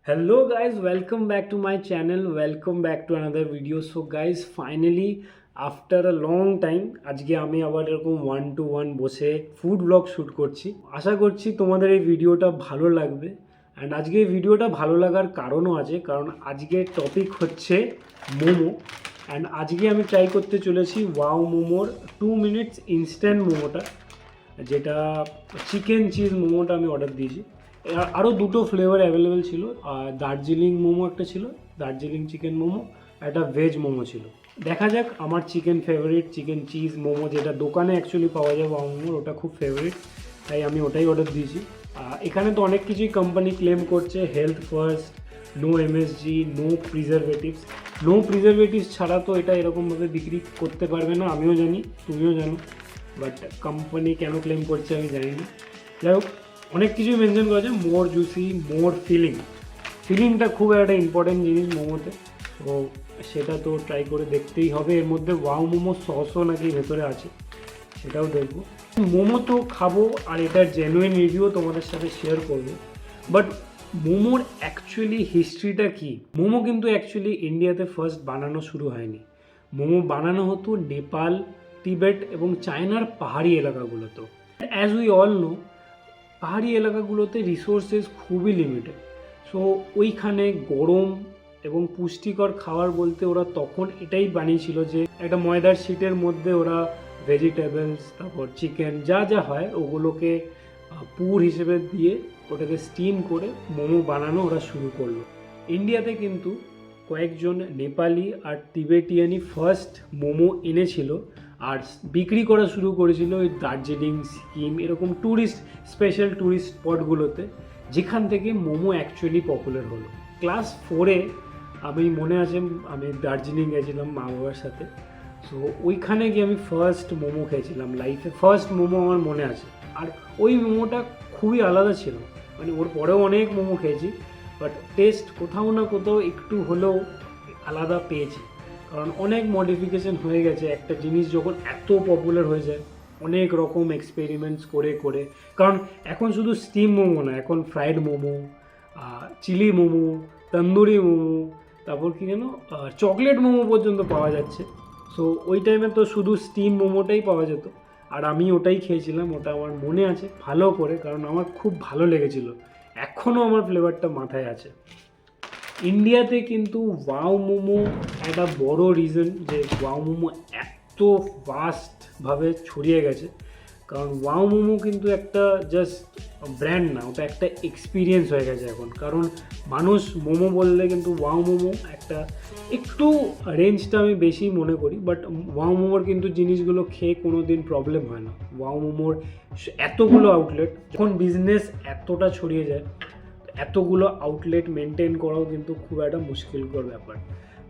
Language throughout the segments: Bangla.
Hello guys, welcome back to my channel. Welcome back to another video. So guys, finally after a long time আজকে আমি আবার এরকম 1 to 1 বসে ফুড ব্লগ শ্যুট করছি। আশা করছি তোমাদের এই ভিডিওটা ভালো লাগবে। অ্যান্ড আজকে এই ভিডিওটা ভালো লাগার কারণও আছে, কারণ আজকের টপিক হচ্ছে মোমো। অ্যান্ড আজকে আমি ট্রাই করতে চলেছি ওয়াও মোমোর 2 মিনিটস ইনস্ট্যান্ট মোমোটা, যেটা চিকেন চিজ মোমোটা আমি অর্ডার দিয়েছি। আরও দুটো ফ্লেভার অ্যাভেলেবেল ছিল, দার্জিলিং মোমো একটা ছিল, দার্জিলিং চিকেন মোমো, একটা ভেজ মোমো ছিল। দেখা যাক, আমার chicken favourite chicken cheese momo যেটা দোকানে অ্যাকচুয়ালি পাওয়া যায় ওয়াও মোমোর, ওটা খুব ফেভারিট, তাই আমি ওটাই অর্ডার দিয়েছি। এখানে তো অনেক কিছুই কোম্পানি ক্লেম করছে, health first, no MSG, no preservatives. No preservatives ছাড়া তো এটা এরকমভাবে বিক্রি করতে পারবে না, আমিও জানি, তুমিও জানো, বাট কোম্পানি কেন ক্লেম করছে আমি জানি না। যাই হোক, অনেক কিছুই মেনশন করেছে, মোর জুসি, মোর ফিলিংটা খুব একটা ইম্পর্টেন্ট জিনিস মোমোতে। তো সেটা তো ট্রাই করে দেখতেই হবে। এর মধ্যে ওয়াও মোমো সসও নাকি ভেতরে আছে, সেটাও দেখবো। মোমো তো খাবো, আর এটার জেনুইন রিভিউ তোমাদের সাথে শেয়ার করবো। বাট মোমোর অ্যাকচুয়ালি হিস্ট্রিটা কী? মোমো কিন্তু অ্যাকচুয়ালি ইন্ডিয়াতে ফার্স্ট বানানো শুরু হয়নি। মোমো বানানো হতো নেপাল, তিবেট এবং চায়নার পাহাড়ি এলাকাগুলোতেও। অ্যাজ উই অল নো, পাহাড়ি এলাকাগুলোতে রিসোর্সেস খুবই লিমিটেড। সো ওইখানে গরম এবং পুষ্টিকর খাবার বলতে ওরা তখন এটাই বানিয়েছিল যে একটা ময়দার শিটের মধ্যে ওরা ভেজিটেবলস, তারপর চিকেন, যা যা হয় ওগুলোকে পুর হিসেবে দিয়ে ওটাকে স্টিম করে মোমো বানানো ওরা শুরু করলো। ইন্ডিয়াতে কিন্তু কয়েকজন নেপালি আর তিবেটিয়ানই ফার্স্ট মোমো এনেছিল, আর বিক্রি করা শুরু করেছিল ওই দার্জিলিং, সিকিম, এরকম স্পেশাল ট্যুরিস্ট স্পটগুলোতে, যেখান থেকে মোমো অ্যাকচুয়ালি পপুলার হলো। ক্লাস 4-এ আমি মনে আছে, আমি দার্জিলিং গেছিলাম মা বাবার সাথে। সো ওইখানে গিয়ে আমি ফার্স্ট মোমো খেয়েছিলাম, লাইফে ফার্স্ট মোমো আমার মনে আছে। আর ওই মোমোটা খুবই আলাদা ছিল, মানে ওর পরেও অনেক মোমো খেয়েছি, বাট টেস্ট কোথাও না কোথাও একটু হলেও আলাদা পেয়েছি। কারণ অনেক মডিফিকেশন হয়ে গেছে, একটা জিনিস যখন এত পপুলার হয়ে যায়, অনেক রকম এক্সপেরিমেন্টস করে করে। কারণ এখন শুধু স্টিম মোমো না, এখন ফ্রাইড মোমো, চিলি মোমো, তন্দুরি মোমো, তারপর কি যেন চকলেট মোমো পর্যন্ত পাওয়া যাচ্ছে। সো ওই টাইমে তো শুধু স্টিম মোমোটাই পাওয়া যেত, আর আমি ওটাই খেয়েছিলাম। ওটা আমার মনে আছে ভালো করে, কারণ আমার খুব ভালো লেগেছিল, এখনও আমার ফ্লেভারটা মাথায় আছে। ইন্ডিয়াতে কিন্তু ওয়াও মোমো একটা বড় রিজন যে ওয়াও মোমো এত ফাস্টভাবে ছড়িয়ে গেছে। কারণ ওয়াও মোমো কিন্তু একটা জাস্ট ব্র্যান্ড না, ওটা একটা এক্সপিরিয়েন্স হয়ে গেছে এখন। কারণ মানুষ মোমো বললে কিন্তু ওয়াও মোমো একটা একটু রেঞ্জটা আমি বেশি মনে করি, বাট ওয়াও মোমোর কিন্তু জিনিসগুলো খেয়ে কোনো দিন প্রবলেম হয় না। ওয়াও মোমোর এতগুলো আউটলেট, যখন বিজনেস এতটা ছড়িয়ে যায়, এতগুলো আউটলেট মেনটেন করাও কিন্তু খুব একটা মুশকিলকর ব্যাপার।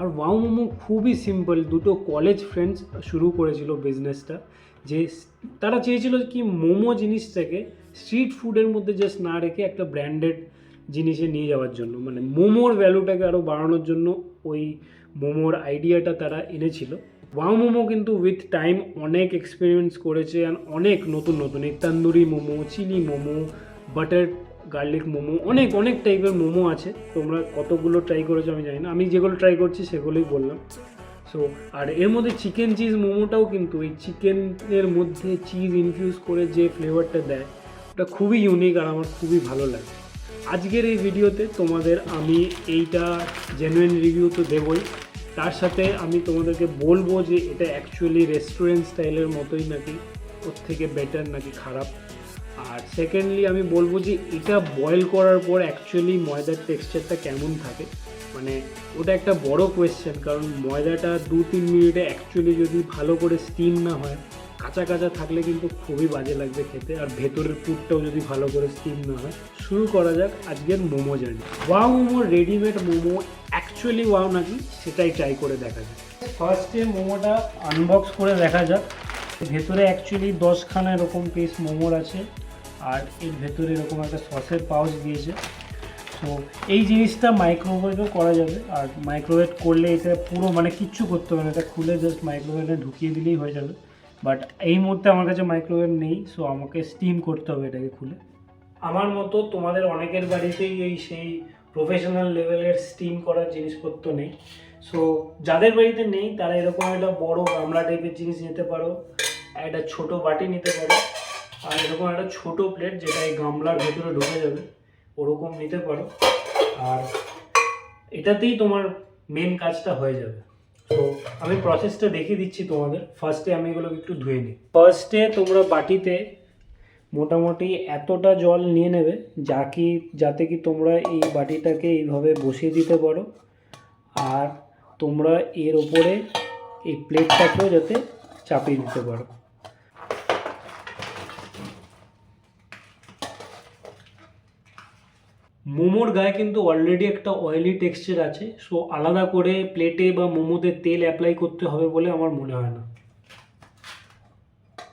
আর ওয়াও মোমো খুবই সিম্পল, দুটো কলেজ ফ্রেন্ডস শুরু করেছিল বিজনেসটা, যে তারা চেয়েছিল কি মোমো জিনিসটাকে স্ট্রিট ফুডের মধ্যে জাস্ট না রেখে একটা ব্র্যান্ডেড জিনিসে নিয়ে যাওয়ার জন্য, মানে মোমোর ভ্যালুটাকে আরও বাড়ানোর জন্য ওই মোমোর আইডিয়াটা তারা এনেছিল। ওয়াও মোমো কিন্তু উইথ টাইম অনেক এক্সপেরিমেন্টস করেছে, আর অনেক নতুন নতুন, এই tandoori momo, chilli momo, butter garlic momo, অনেক অনেক টাইপের মোমো আছে। তোমরা কতগুলো ট্রাই করেছো আমি জানি না, আমি যেগুলো ট্রাই করছি সেগুলোই বললাম। সো আর এর মধ্যে চিকেন চিজ মোমোটাও কিন্তু এই চিকেনের মধ্যে চিজ ইনফিউজ করে যে ফ্লেভারটা দেয়, ওটা খুবই ইউনিক, আর আমার খুবই ভালো লাগে। আজকের এই ভিডিওতে তোমাদের আমি এইটা জেনুইন রিভিউ তো দেবই, তার সাথে আমি তোমাদেরকে বলবো যে এটা অ্যাকচুয়ালি রেস্টুরেন্ট স্টাইলের মতোই নাকি ওর থেকে বেটার নাকি খারাপ। আর সেকেন্ডলি আমি বলবো যে এটা বয়েল করার পর অ্যাকচুয়ালি ময়দার টেক্সচারটা কেমন থাকে, মানে ওটা একটা বড় কোয়েশ্চেন। কারণ ময়দাটা 2-3 মিনিটে অ্যাকচুয়ালি যদি ভালো করে স্টিম না হয়, কাঁচা কাঁচা থাকলে কিন্তু খুবই বাজে লাগবে খেতে, আর ভেতরের পুরটাও যদি ভালো করে স্টিম না হয়। শুরু করা যাক আজকের momo journey. Wow momo readymade momo actually wow নাকি সেটাই ট্রাই করে দেখা যাক। ফার্স্টে মোমোটা আনবক্স করে দেখা যাক। ভেতরে অ্যাকচুয়ালি 10খানা এরকম পিস মোমোর আছে, আর এর ভেতরে এরকম একটা সসের পাউচ দিয়েছে। তো এই জিনিসটা মাইক্রোওয়েভও করা যাবে, আর মাইক্রোওয়েভ করলে এটা পুরো মানে কিচ্ছু করতে হবে না, এটা খুলে জাস্ট মাইক্রোওয়েভে ঢুকিয়ে দিলেই হয়ে যাবে। বাট এই মুহূর্তে আমার কাছে মাইক্রোওয়েভ নেই, সো আমাকে স্টিম করতে হবে এটাকে খুলে। আমার মতো তোমাদের অনেকের বাড়িতেই এই সেই প্রফেশনাল লেভেলের স্টিম করার জিনিসপত্র নেই। সো যাদের বাড়িতে নেই তারা এরকম একটা বড় গামলা টাইপের জিনিস নিতে পারো, একটা ছোট বাটি নিতে পারো, আর এরকম একটা ছোট প্লেট যেটা এই গামলার ভেতরে ঢুকে যাবে ওরকম নিতে পারো। আর এটাতেই তোমার মেন কাজটা হয়ে যাবে। তো আমি প্রসেসটা দেখিয়ে দিচ্ছি তোমাদের। ফার্স্টে আমি এগুলো একটু ধুয়ে নিই। ফার্স্টে তোমরা বাটিতে মোটামুটি এতটা জল নিয়ে নেবে যাতে কি তোমরা এই বাটিটাকে এইভাবে বসিয়ে দিতে পারো, আর তোমরা এর ওপরে এই প্লেটটাকেও যাতে চাপিয়ে দিতে পারো। মোমোর গায়ে কিন্তু অলরেডি একটা অয়েলি টেক্সচার আছে, সো আলাদা করে প্লেটে বা মোমোতে তেল অ্যাপ্লাই করতে হবে বলে আমার মনে হয় না।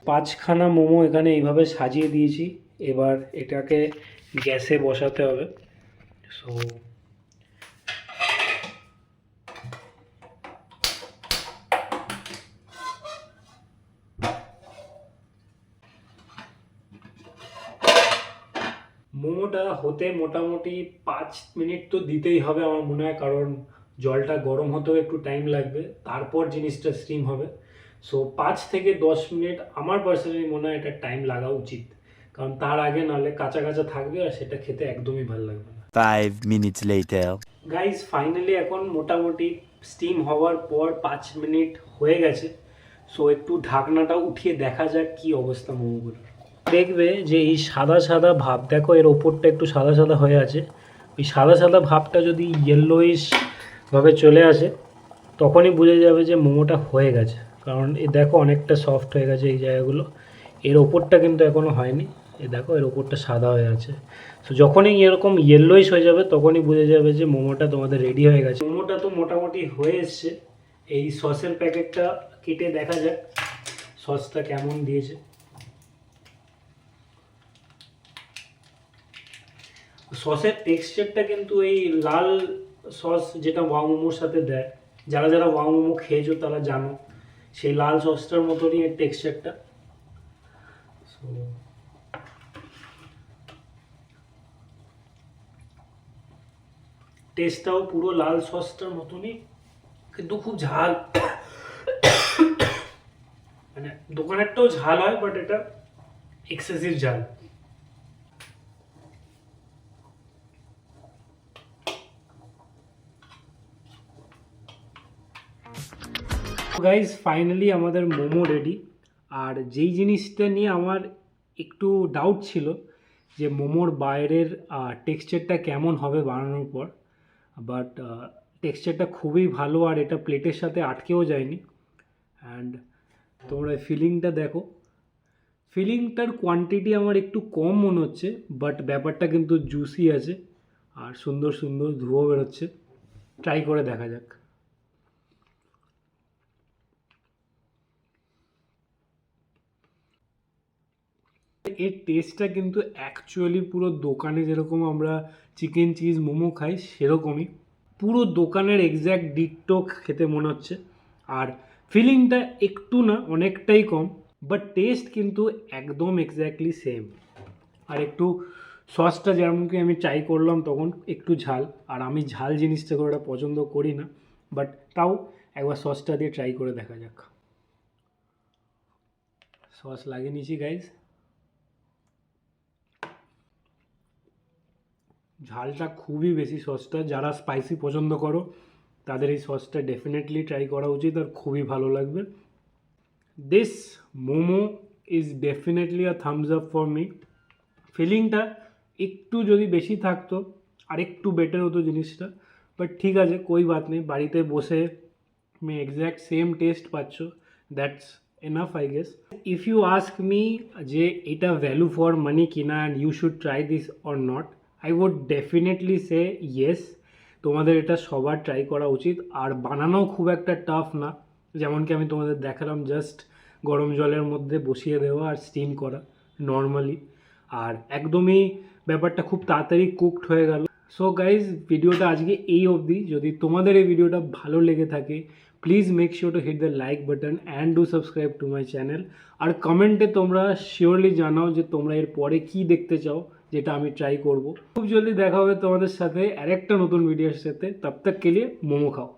5খানা মোমো এখানে এইভাবে সাজিয়ে দিয়েছি। এবার এটাকে গ্যাসে বসাতে হবে। সো মোমোটা হতে মোটামুটি 5 মিনিট তো দিতেই হবে আমার মনে হয়, কারণ জলটা গরম হতেও একটু টাইম লাগবে, তারপর জিনিসটা স্টিম হবে। সো 5 থেকে 10 মিনিট আমার পার্সোনালি মনে হয় এটা টাইম লাগা উচিত, কারণ তার আগে নাহলে কাঁচা কাঁচা থাকবে আর সেটা খেতে একদমই ভালো লাগবে না। 5 minutes later. গাইজ ফাইনালি এখন মোটামুটি স্টিম হওয়ার পর 5 মিনিট হয়ে গেছে। সো একটু ঢাকনাটা উঠিয়ে দেখা যাক কি অবস্থা মোমোগুলো। দেখবে যে এই সাদা সাদা ভাব, দেখো এর ওপরটা একটু সাদা সাদা হয়ে আছে। ওই সাদা সাদা ভাবটা যদি ইয়েলোইশ ভাবে চলে আসে তখনই বুঝে যাবে যে মোমোটা হয়ে গেছে, কারণ এই দেখো অনেকটা সফট হয়ে গেছে এই জায়গাগুলো। এর ওপরটা কিন্তু এখনও হয়নি, এই দেখো এর ওপরটা সাদা হয়ে আছে। তো যখনই এরকম ইয়েলোইশ হয়ে যাবে তখনই বুঝে যাবে যে মোমোটা তোমাদের রেডি হয়ে গেছে। মোমোটা তো মোটামুটি হয়ে এসছে। এই সসের প্যাকেটটা কেটে দেখা যাক সসটা কেমন দিয়েছে। সসের টেক্সচারটা কিন্তু এই লাল সস যেটা ওয়াও মোমোর সাথে দেয়, যারা যারা ওয়াও মোমো খেয়েছো তারা জানো, সেই লাল সসটার মতনই এর টেক্সচারটা। টেস্টটাও পুরো লাল সসটার মতনই, কিন্তু খুব ঝাল। মানে দোকানেরটাও ঝাল হয়, বাট এটা এক্সেসিভ ঝাল। গাইজ ফাইনালি আমাদের মোমো রেডি। আর যেই জিনিসটা নিয়ে আমার একটু ডাউট ছিল যে মোমোর বাইরের টেক্সচারটা কেমন হবে বানানোর পর, বাট টেক্সচারটা খুবই ভালো আর এটা প্লেটের সাথে আটকেও যায়নি। অ্যান্ড তোমরা ফিলিংটা দেখো, ফিলিংটার কোয়ান্টিটি আমার একটু কম মনে হচ্ছে, বাট ব্যাপারটা কিন্তু জুসি আছে আর সুন্দর সুন্দর ধুয়ো বেরোচ্ছে। ট্রাই করে দেখা যাক। এর টেস্টটা কিন্তু অ্যাকচুয়ালি পুরো দোকানে যেরকম আমরা চিকেন চিজ মোমো খাই সেরকমই, পুরো দোকানের এক্স্যাক্ট ডিট্টো খেতে মনে হচ্ছে। আর ফিলিংটা একটু না অনেকটাই কম, বাট টেস্ট কিন্তু একদম এক্স্যাক্টলি সেম। আর একটু সসটা যেমনকি আমি ট্রাই করলাম তখন একটু ঝাল, আর আমি ঝাল জিনিসটা খুব একটা পছন্দ করি না, বাট তাও একবার সসটা দিয়ে ট্রাই করে দেখা যাক। সস লাগিয়ে নিয়েছি গাইজ। ঝালটা খুবই বেশি সসটা, যারা স্পাইসি পছন্দ করো তাদের এই সসটা ডেফিনেটলি ট্রাই করা উচিত আর খুবই ভালো লাগবে। This momo is definitely a thumbs up for me. ফিলিংটা একটু যদি বেশি থাকতো আর একটু বেটার হতো জিনিসটা, বাট ঠিক আছে, কোই বাত নেই, বাড়িতে বসে তুমি এক্স্যাক্ট সেম টেস্ট পাচ্ছ, that's enough I guess. If you ask me যে এটা ভ্যালু ফর মানি কিনা and you should try this or not, I would definitely say yes, তোমাদের এটা সবার ট্রাই করা উচিত। আর বানানোও খুব একটা টাফ না, যেমনকি আমি তোমাদের দেখালাম, জাস্ট গরম জলের মধ্যে বসিয়ে দেওয়া আর স্টিম করা নর্মালি, আর একদমই ব্যাপারটা খুব তাড়াতাড়ি কুকড হয়ে গেল। সো গাইজ ভিডিওটা আজকে এই অবধি। যদি তোমাদের এই ভিডিওটা ভালো লেগে থাকে please make sure to hit the like button and do subscribe to my channel. আর কমেন্টে তোমরা শিওরলি জানাও যে তোমরা এর পরে কী দেখতে চাও, যেটা আমি ট্রাই করব। খুব জলদি দেখা হবে তোমাদের সাথে আরেকটা নতুন ভিডিওর সাথে। তব তক কে লিয়ে মোমো খাও।